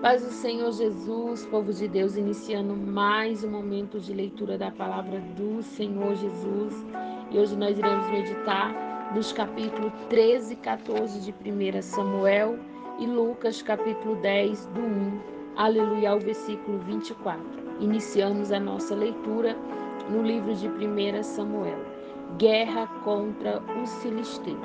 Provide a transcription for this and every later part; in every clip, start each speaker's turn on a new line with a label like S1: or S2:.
S1: Paz do Senhor Jesus, povo de Deus, iniciando mais um momento de leitura da palavra do Senhor Jesus. E hoje nós iremos meditar nos capítulos 13 e 14 de 1 Samuel e Lucas, capítulo 10, do 1, aleluia, ao versículo 24. Iniciamos a nossa leitura no livro de 1 Samuel. Guerra contra os filisteus.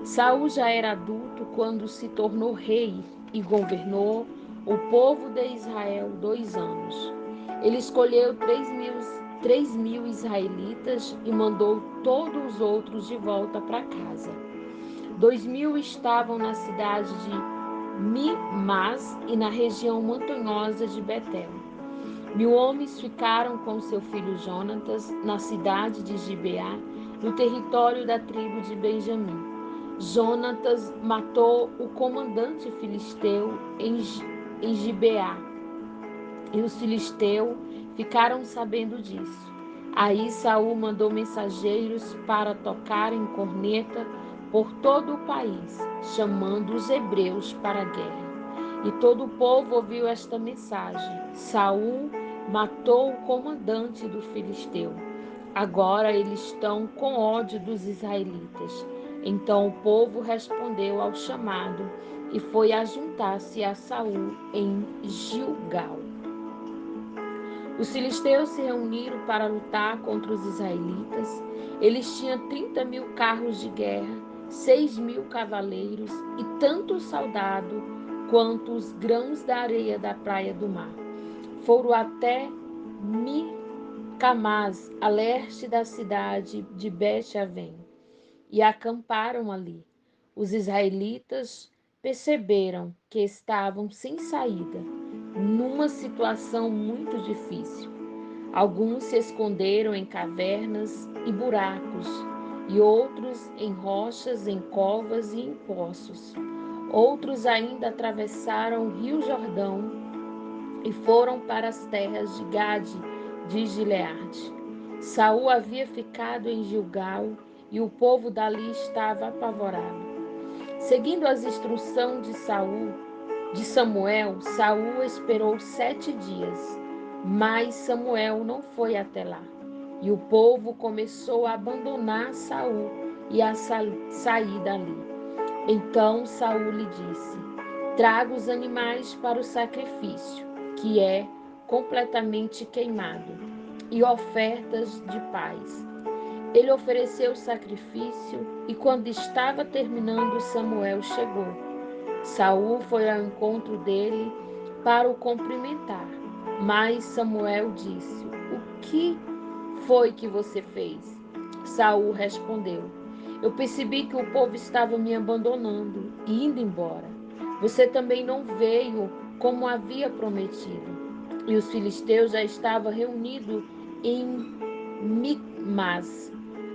S1: Saul já era adulto quando se tornou rei e governou o povo de Israel 2 anos. Ele escolheu 3.000 israelitas e mandou todos os outros de volta para casa. 2.000 estavam na cidade de Mimás e na região montanhosa de Betel. 1.000 homens ficaram com seu filho Jonatas na cidade de Gibeá, no território da tribo de Benjamim. Jonatas matou o comandante filisteu em Gibeá, e os filisteus ficaram sabendo disso. Aí Saul mandou mensageiros para tocarem corneta por todo o país, chamando os hebreus para a guerra. E todo o povo ouviu esta mensagem: Saul matou o comandante do filisteu. Agora eles estão com ódio dos israelitas. Então o povo respondeu ao chamado e foi ajuntar-se a Saul em Gilgal. Os filisteus se reuniram para lutar contra os israelitas. Eles tinham 30.000 carros de guerra, 6.000 cavaleiros e tantos soldados quanto os grãos da areia da praia do mar. Foram até Micamás, a leste da cidade de Bet-Aven, e acamparam ali. Os israelitas perceberam que estavam sem saída, numa situação muito difícil. Alguns se esconderam em cavernas e buracos, e outros em rochas, em covas e em poços. Outros ainda atravessaram o rio Jordão e foram para as terras de Gade de Gileade. Saul havia ficado em Gilgal e o povo dali estava apavorado. Seguindo as instruções de Samuel, Saul esperou 7 dias, mas Samuel não foi até lá. E o povo começou a abandonar Saul e a sair dali. Então Saul lhe disse: traga os animais para o sacrifício, que é completamente queimado, e ofertas de paz. Ele ofereceu o sacrifício e quando estava terminando, Samuel chegou. Saul foi ao encontro dele para o cumprimentar, mas Samuel disse: o que foi que você fez? Saul respondeu: eu percebi que o povo estava me abandonando e indo embora. Você também não veio como havia prometido. E os filisteus já estavam reunidos em Micmas.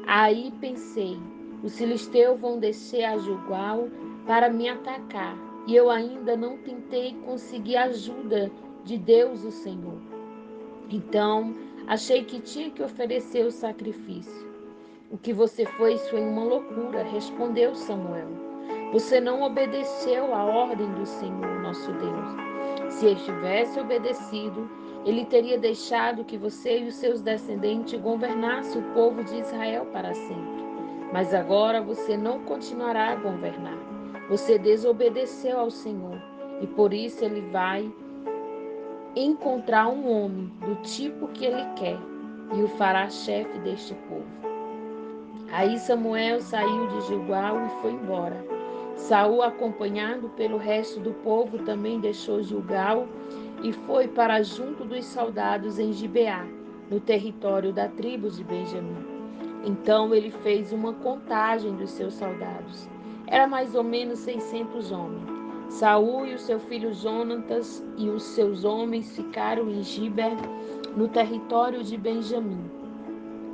S1: Aí pensei: os filisteus vão descer a Gilgal para me atacar, e eu ainda não tentei conseguir a ajuda de Deus, o Senhor. Então, achei que tinha que oferecer o sacrifício. O que você fez foi uma loucura, respondeu Samuel. Você não obedeceu à ordem do Senhor, nosso Deus. Se ele tivesse obedecido, ele teria deixado que você e os seus descendentes governassem o povo de Israel para sempre. Mas agora você não continuará a governar. Você desobedeceu ao Senhor e por isso ele vai encontrar um homem do tipo que ele quer e o fará chefe deste povo. Aí Samuel saiu de Gilgal e foi embora. Saul, acompanhado pelo resto do povo, também deixou Gilgal e foi para junto dos soldados em Gibeá, no território da tribo de Benjamim. Então ele fez uma contagem dos seus soldados. Era mais ou menos 600 homens. Saul e o seu filho Jonatas e os seus homens ficaram em Gibeá, no território de Benjamim.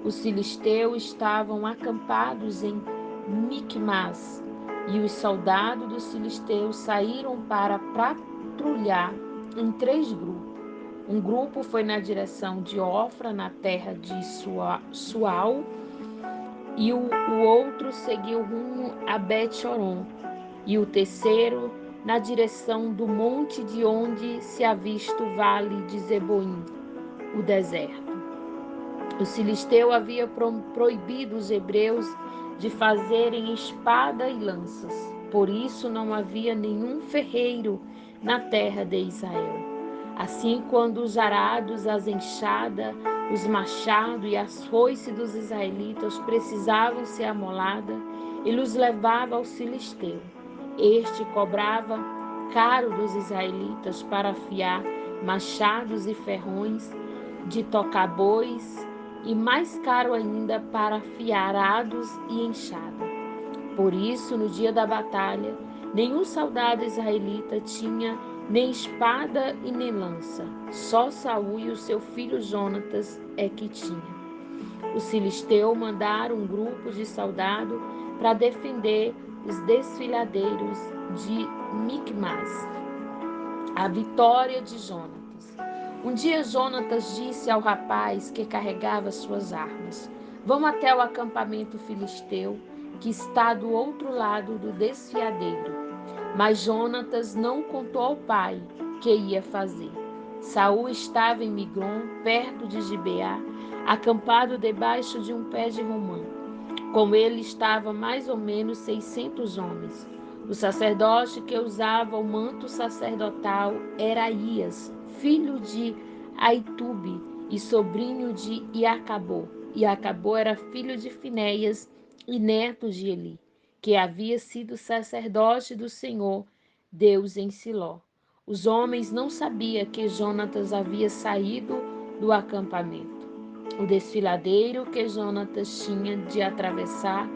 S1: Os filisteus estavam acampados em Micmas, e os soldados dos filisteus saíram para patrulhar em 3 grupos. Um grupo foi na direção de Ofra, na terra de Sual, o outro seguiu rumo a Bet-Horon, e o terceiro na direção do monte de onde se avista o vale de Zeboim, o deserto. O filisteu havia proibido os hebreus de fazerem espada e lanças. Por isso não havia nenhum ferreiro na terra de Israel. Assim, quando os arados, as enxadas, os machados e as foices dos israelitas precisavam ser amoladas, ele os levava aos filisteus. Este cobrava caro dos israelitas para afiar machados e ferrões de tocar bois, e mais caro ainda para afiar arados e enxada. Por isso, no dia da batalha, nenhum soldado israelita tinha nem espada e nem lança. Só Saul e o seu filho Jonatas é que tinha. Os filisteus mandaram um grupo de soldados para defender os desfiladeiros de Micmas. A vitória de Jonatas. Um dia Jonatas disse ao rapaz que carregava suas armas: Vamos até o acampamento filisteu, que está do outro lado do desfiadeiro. Mas Jonatas não contou ao pai que ia fazer. Saul estava em Migron, perto de Gibeá, acampado debaixo de um pé de romã. Com ele estava mais ou menos 600 homens. O sacerdote que usava o manto sacerdotal era Ias, filho de Aitube e sobrinho de Iacabô. Iacabô era filho de Finéias e neto de Eli, que havia sido sacerdote do Senhor, Deus em Siló. Os homens não sabiam que Jonatas havia saído do acampamento. O desfiladeiro que Jonatas tinha de atravessar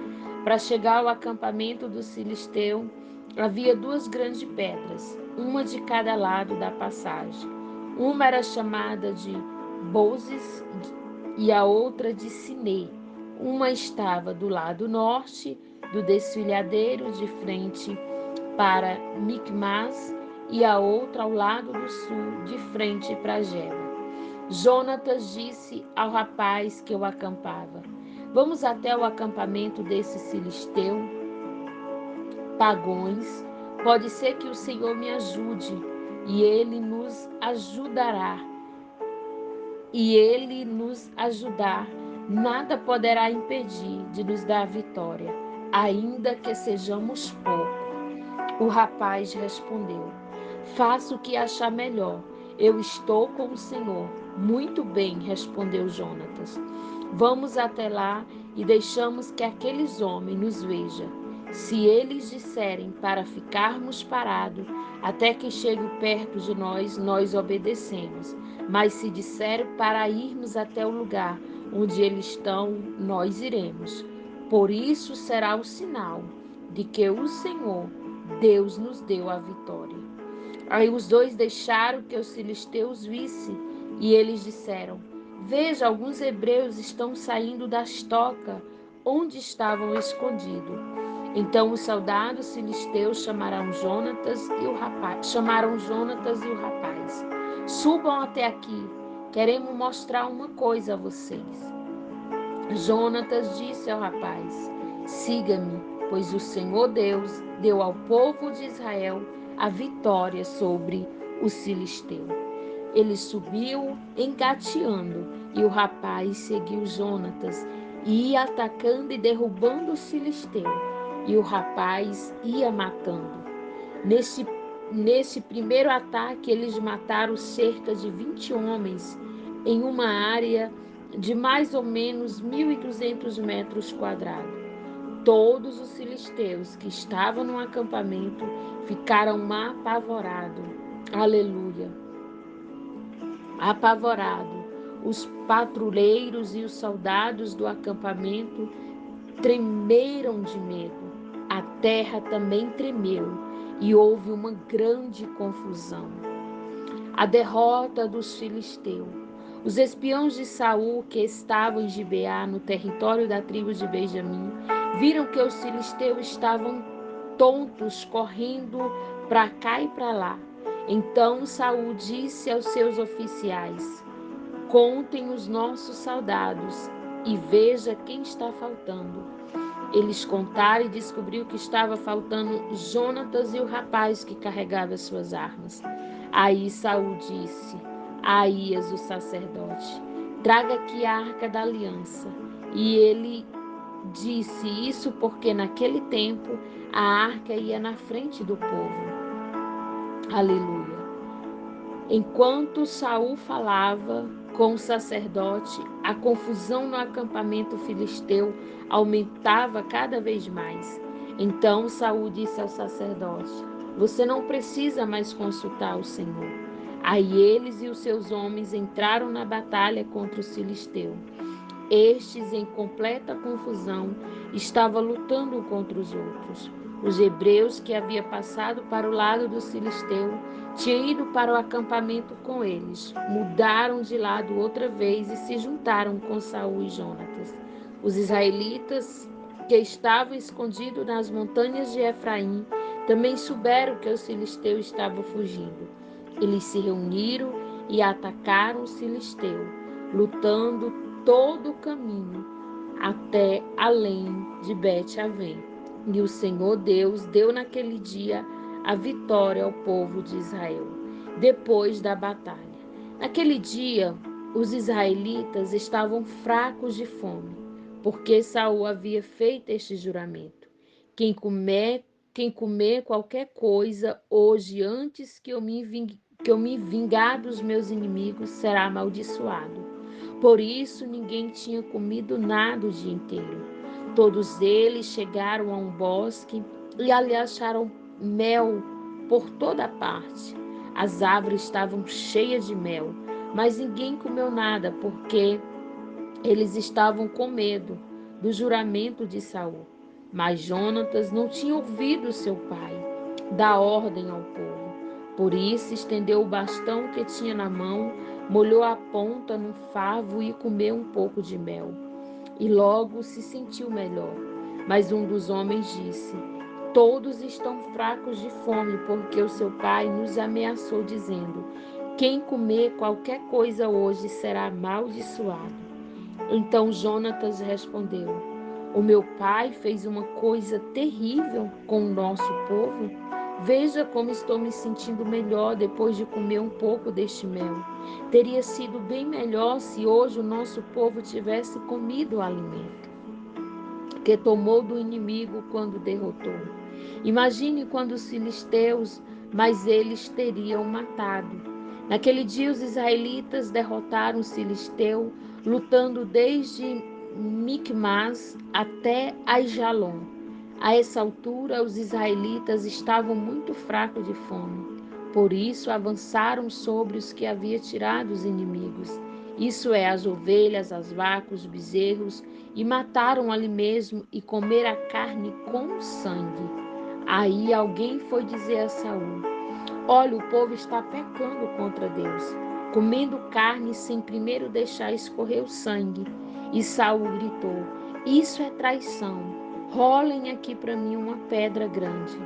S1: para chegar ao acampamento dos filisteus havia duas grandes pedras, uma de cada lado da passagem. Uma era chamada de Bozes e a outra de Sinê. Uma estava do lado norte do desfiladeiro, de frente para Micmas, e a outra ao lado do sul, de frente para Geba. Jonatas disse ao rapaz que o acampava: Vamos até o acampamento desses filisteus pagões. Pode ser que o Senhor me ajude e ele nos ajudará. E ele nos ajudar, nada poderá impedir de nos dar a vitória, ainda que sejamos poucos. O rapaz respondeu: Faça o que achar melhor. Eu estou com o Senhor. Muito bem, respondeu Jonatas. Vamos até lá e deixamos que aqueles homens nos vejam. Se eles disserem para ficarmos parados até que chegue perto de nós, nós obedecemos. Mas se disserem para irmos até o lugar onde eles estão, nós iremos. Por isso será o sinal de que o Senhor, Deus, nos deu a vitória. Aí os dois deixaram que os filisteus vissem, e eles disseram: Veja, alguns hebreus estão saindo das tocas onde estavam escondidos. Então os soldados filisteus chamaram Jonatas e o rapaz. Subam até aqui, queremos mostrar uma coisa a vocês. Jonatas disse ao rapaz: Siga-me, pois o Senhor Deus deu ao povo de Israel a vitória sobre os filisteus. Ele subiu engateando, e o rapaz seguiu Jonatas, e ia atacando e derrubando os filisteus, e o rapaz ia matando. Nesse primeiro ataque, eles mataram cerca de 20 homens em uma área de mais ou menos 1.200 metros quadrados. Todos os filisteus que estavam no acampamento ficaram apavorados. Aleluia! Apavorados. Os patrulheiros e os soldados do acampamento tremeram de medo. A terra também tremeu e houve uma grande confusão. A derrota dos filisteus. Os espiões de Saul, que estavam em Gibeá, no território da tribo de Benjamim, viram que os filisteus estavam tontos, correndo para cá e para lá. Então Saul disse aos seus oficiais: Contem os nossos soldados e veja quem está faltando. Eles contaram e descobriu que estava faltando Jonatas e o rapaz que carregava as suas armas. Aí Saul disse a Aías, o sacerdote: traga aqui a arca da aliança. E ele disse isso porque naquele tempo a arca ia na frente do povo. Aleluia. Enquanto Saul falava com o sacerdote, a confusão no acampamento filisteu aumentava cada vez mais. Então Saul disse ao sacerdote: você não precisa mais consultar o Senhor. Aí eles e os seus homens entraram na batalha contra os filisteus. Estes, em completa confusão, estavam lutando contra os outros. Os hebreus que havia passado para o lado dos filisteus tinham ido para o acampamento com eles, mudaram de lado outra vez e se juntaram com Saul e Jonatas. Os israelitas que estavam escondidos nas montanhas de Efraim também souberam que os filisteus estavam fugindo. Eles se reuniram e atacaram os filisteus, lutando todo o caminho até além de Bet-Avém. E o Senhor Deus deu naquele dia a vitória ao povo de Israel, depois da batalha. Naquele dia, os israelitas estavam fracos de fome, porque Saul havia feito este juramento: quem comer qualquer coisa hoje antes que eu me vingar dos meus inimigos será amaldiçoado. Por isso ninguém tinha comido nada o dia inteiro. Todos eles chegaram a um bosque e ali acharam mel por toda parte. As árvores estavam cheias de mel, mas ninguém comeu nada porque eles estavam com medo do juramento de Saul. Mas Jonatas não tinha ouvido seu pai dar ordem ao povo. Por isso estendeu o bastão que tinha na mão, molhou a ponta num favo e comeu um pouco de mel. E logo se sentiu melhor. Mas um dos homens disse: todos estão fracos de fome, porque o seu pai nos ameaçou, dizendo: quem comer qualquer coisa hoje será amaldiçoado. Então Jonatas respondeu: o meu pai fez uma coisa terrível com o nosso povo. Veja como estou me sentindo melhor depois de comer um pouco deste mel. Teria sido bem melhor se hoje o nosso povo tivesse comido o alimento que tomou do inimigo quando derrotou. Imagine quando os filisteus, mas eles teriam matado. Naquele dia os israelitas derrotaram os filisteus, lutando desde Micmas até Aijalon. A essa altura os israelitas estavam muito fracos de fome. Por isso avançaram sobre os que havia tirado os inimigos. Isso é, as ovelhas, as vacas, os bezerros, e mataram ali mesmo e comeram a carne com sangue. Aí alguém foi dizer a Saul: olha, o povo está pecando contra Deus, comendo carne sem primeiro deixar escorrer o sangue. E Saul gritou: isso é traição. Rolem aqui para mim uma pedra grande.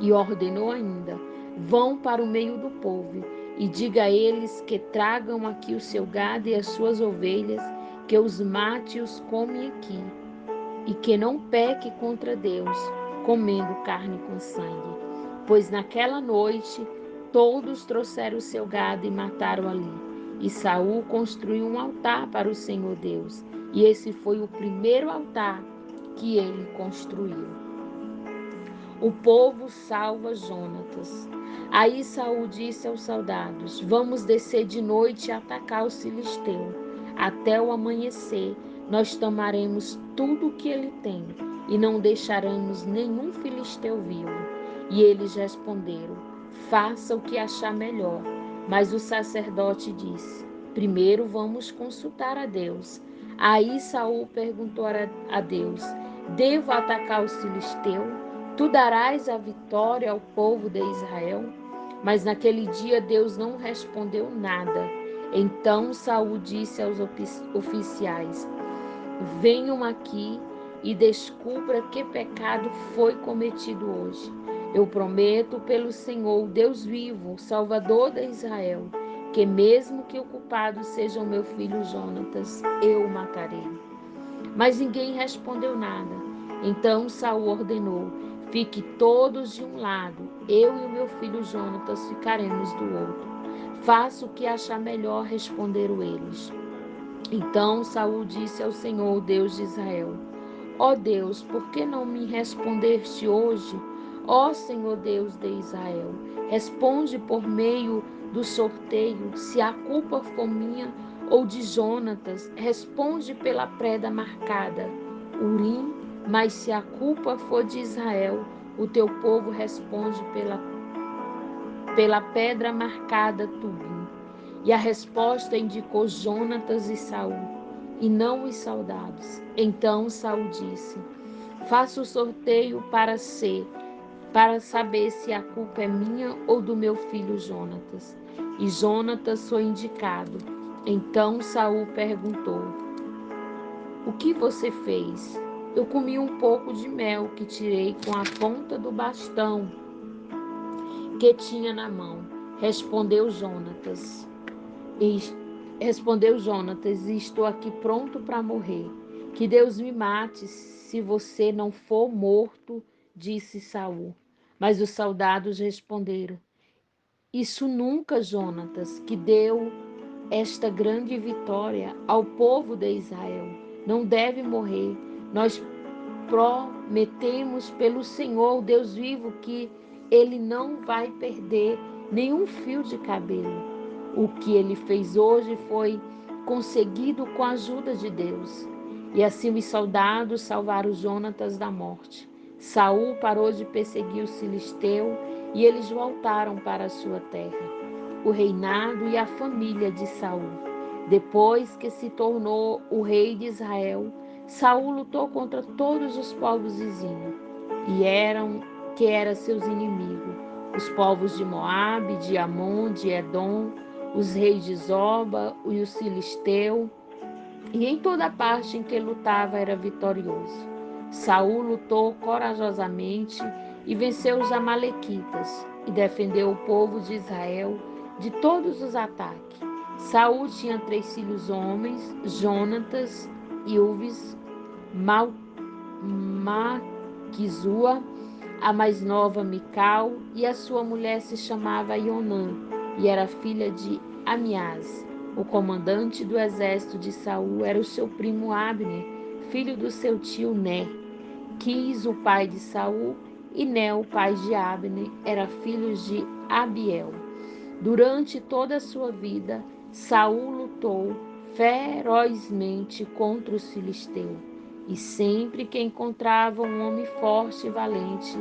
S1: E ordenou ainda: vão para o meio do povo e diga a eles que tragam aqui o seu gado e as suas ovelhas, que os mate e os come aqui, e que não peque contra Deus, comendo carne com sangue. Pois naquela noite todos trouxeram o seu gado e mataram ali. E Saul construiu um altar para o Senhor Deus, e esse foi o primeiro altar que ele construiu. O povo salva Jonatas. Aí Saul disse aos soldados: vamos descer de noite e atacar os filisteus. Até o amanhecer, nós tomaremos tudo o que ele tem e não deixaremos nenhum filisteu vivo. E eles responderam: faça o que achar melhor. Mas o sacerdote disse: primeiro vamos consultar a Deus. Aí Saul perguntou a Deus: devo atacar os filisteus? Tu darás a vitória ao povo de Israel? Mas naquele dia Deus não respondeu nada. Então Saul disse aos oficiais: venham aqui e descubra que pecado foi cometido hoje. Eu prometo pelo Senhor, Deus vivo, Salvador de Israel, que mesmo que o culpado seja o meu filho Jonatas, eu o matarei. Mas ninguém respondeu nada. Então Saul ordenou: fique todos de um lado, eu e o meu filho Jonatas ficaremos do outro. Faça o que achar melhor, responderam eles. Então Saul disse ao Senhor, Deus de Israel: Ó Deus, por que não me respondeste hoje? Ó Senhor Deus de Israel, responde por meio do sorteio, se a culpa for minha ou de Jonatas, responde pela preda marcada, Urim, mas se a culpa for de Israel, o teu povo responde pela pedra marcada Tubim. E a resposta indicou Jonatas e Saul, e não os soldados. Então Saul disse: faça o sorteio para saber se a culpa é minha ou do meu filho Jonatas. E Jonatas foi indicado. Então Saul perguntou: o que você fez? Eu comi um pouco de mel que tirei com a ponta do bastão que tinha na mão. Respondeu Jonatas. Respondeu Jonatas, e estou aqui pronto para morrer. Que Deus me mate se você não for morto, disse Saul. Mas os soldados responderam: isso nunca, Jonatas, que deu esta grande vitória ao povo de Israel. Não deve morrer. Nós prometemos pelo Senhor, o Deus vivo, que ele não vai perder nenhum fio de cabelo. O que ele fez hoje foi conseguido com a ajuda de Deus. E assim os soldados salvaram Jonatas da morte. Saul parou de perseguir os filisteus e eles voltaram para a sua terra. O reinado e a família de Saul. Depois que se tornou o rei de Israel, Saul lutou contra todos os povos vizinhos que eram seus inimigos, os povos de Moabe, de Amon, de Edom, os reis de Zoba e os filisteus, e em toda parte em que lutava era vitorioso. Saul lutou corajosamente e venceu os amalequitas e defendeu o povo de Israel de todos os ataques. Saul tinha 3 filhos homens, Jonatas, Ilves, Maquizua, a mais nova Mical, e a sua mulher se chamava Ionã, e era filha de Amiás. O comandante do exército de Saul era o seu primo Abner, filho do seu tio Né. Quis, o pai de Saul, e Né, o pai de Abner, era filho de Abiel. Durante toda a sua vida, Saul lutou ferozmente contra os filisteus, e sempre que encontrava um homem forte e valente,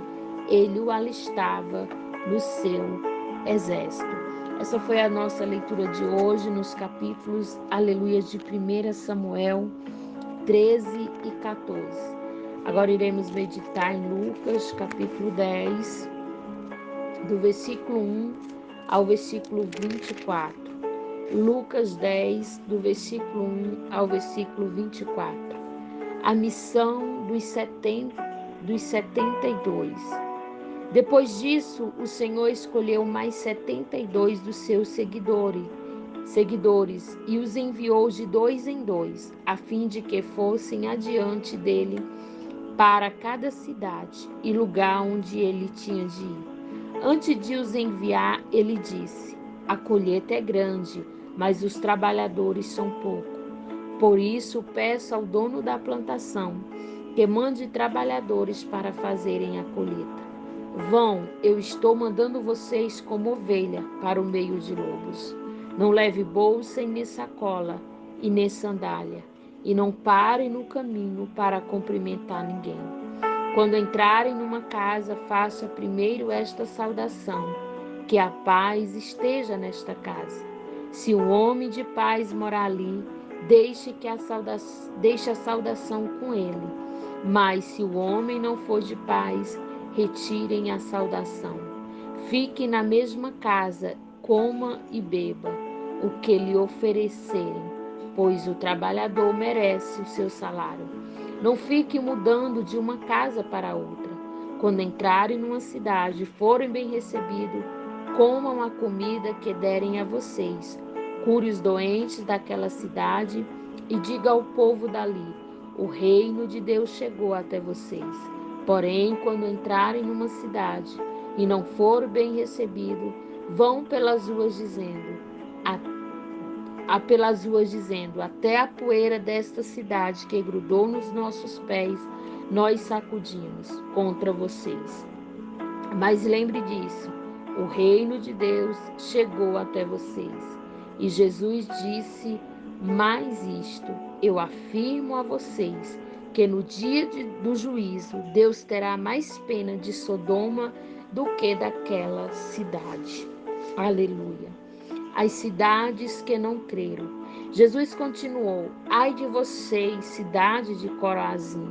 S1: ele o alistava no seu exército. Essa foi a nossa leitura de hoje nos capítulos, aleluia, de 1 Samuel 13 e 14. Agora iremos meditar em Lucas, capítulo 10, do versículo 1 ao versículo 24. Lucas 10, do versículo 1 ao versículo 24. A missão dos 72. Depois disso, o Senhor escolheu mais 72 dos seus seguidores e os enviou de 2 em 2, a fim de que fossem adiante dele para cada cidade e lugar onde ele tinha de ir. Antes de os enviar, ele disse: a colheita é grande, mas os trabalhadores são poucos. Por isso, peço ao dono da plantação que mande trabalhadores para fazerem a colheita. Vão, eu estou mandando vocês como ovelha para o meio de lobos. Não leve bolsa e nem sacola e nem sandália, e não parem no caminho para cumprimentar ninguém. Quando entrarem numa casa, faça primeiro esta saudação: que a paz esteja nesta casa. Se um homem de paz morar ali, deixe a saudação com ele. Mas se o homem não for de paz, retirem a saudação. Fique na mesma casa, coma e beba o que lhe oferecerem, pois o trabalhador merece o seu salário. Não fique mudando de uma casa para outra. Quando entrarem numa cidade e forem bem recebidos, comam a comida que derem a vocês. Cure os doentes daquela cidade e diga ao povo dali: O reino de Deus chegou até vocês. Porém, quando entrarem numa cidade e não for bem recebido, vão pelas ruas dizendo, até a poeira desta cidade que grudou nos nossos pés, nós sacudimos contra vocês. Mas lembre disso, o reino de Deus chegou até vocês. E Jesus disse mais isto: eu afirmo a vocês que no dia do juízo, Deus terá mais pena de Sodoma do que daquela cidade. Aleluia. As cidades que não creram. Jesus continuou: ai de vocês, cidade de Corazim,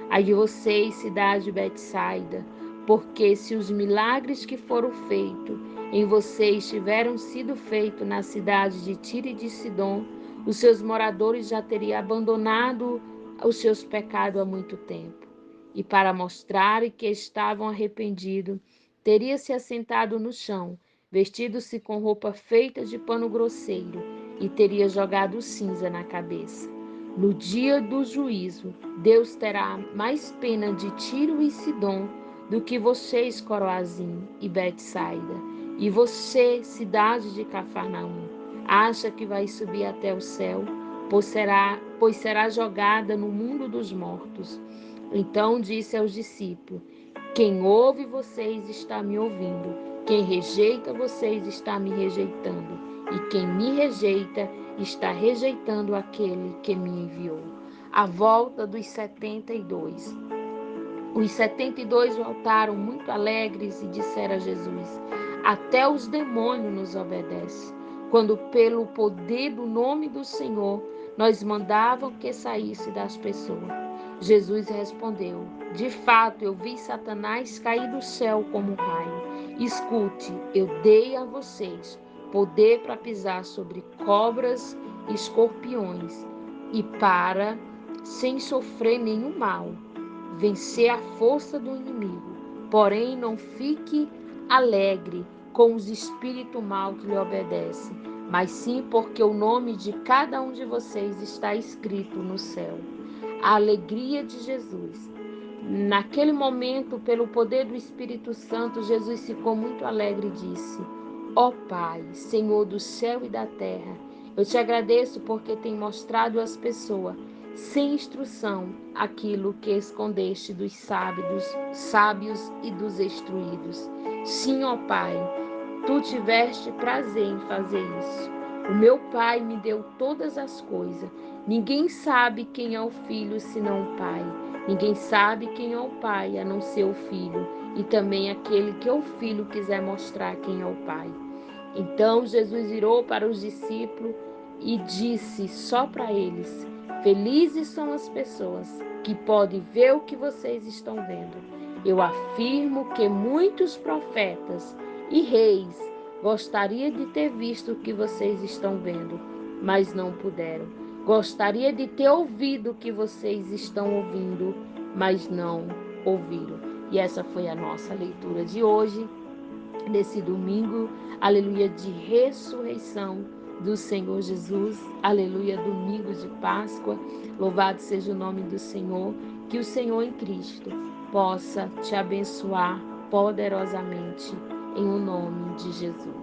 S1: ai de vocês, cidade de Betsaida, porque se os milagres que foram feitos em vocês tiveram sido feitos na cidade de Tiro e de Sidom, os seus moradores já teriam abandonado os seus pecados há muito tempo. E para mostrarem que estavam arrependidos, teria se assentado no chão, vestido-se com roupa feita de pano grosseiro, e teria jogado cinza na cabeça. No dia do juízo, Deus terá mais pena de Tiro e Sidom do que vocês, Coroazim e Betsaida. E você, cidade de Cafarnaum, acha que vai subir até o céu, pois será jogada no mundo dos mortos. Então disse aos discípulos: quem ouve vocês está me ouvindo, quem rejeita vocês está me rejeitando, e quem me rejeita está rejeitando aquele que me enviou. A volta dos 72. Os 72 voltaram muito alegres e disseram a Jesus: até os demônios nos obedecem, quando pelo poder do nome do Senhor nós mandávamos que saísse das pessoas. Jesus respondeu: de fato, eu vi Satanás cair do céu como um raio. Escute, eu dei a vocês poder para pisar sobre cobras e escorpiões e para, sem sofrer nenhum mal, vencer a força do inimigo. Porém, não fique alegre com os espíritos maus que lhe obedecem, mas sim porque o nome de cada um de vocês está escrito no céu. A alegria de Jesus. Naquele momento, pelo poder do Espírito Santo, Jesus ficou muito alegre e disse: ó Pai, Senhor do céu e da terra, eu te agradeço porque tem mostrado às pessoas, sem instrução, aquilo que escondeste dos sábios e dos instruídos. Sim, ó Pai, tu tiveste prazer em fazer isso. O meu Pai me deu todas as coisas. Ninguém sabe quem é o Filho senão o Pai. Ninguém sabe quem é o Pai a não ser o Filho, e também aquele que o Filho quiser mostrar quem é o Pai. Então Jesus virou para os discípulos e disse só para eles: felizes são as pessoas que podem ver o que vocês estão vendo. Eu afirmo que muitos profetas e reis gostaria de ter visto o que vocês estão vendo, mas não puderam. Gostaria de ter ouvido o que vocês estão ouvindo, mas não ouviram. E essa foi a nossa leitura de hoje, nesse domingo, aleluia, de ressurreição do Senhor Jesus, aleluia, domingo de Páscoa. Louvado seja o nome do Senhor. Que o Senhor em Cristo possa te abençoar poderosamente, em o nome de Jesus.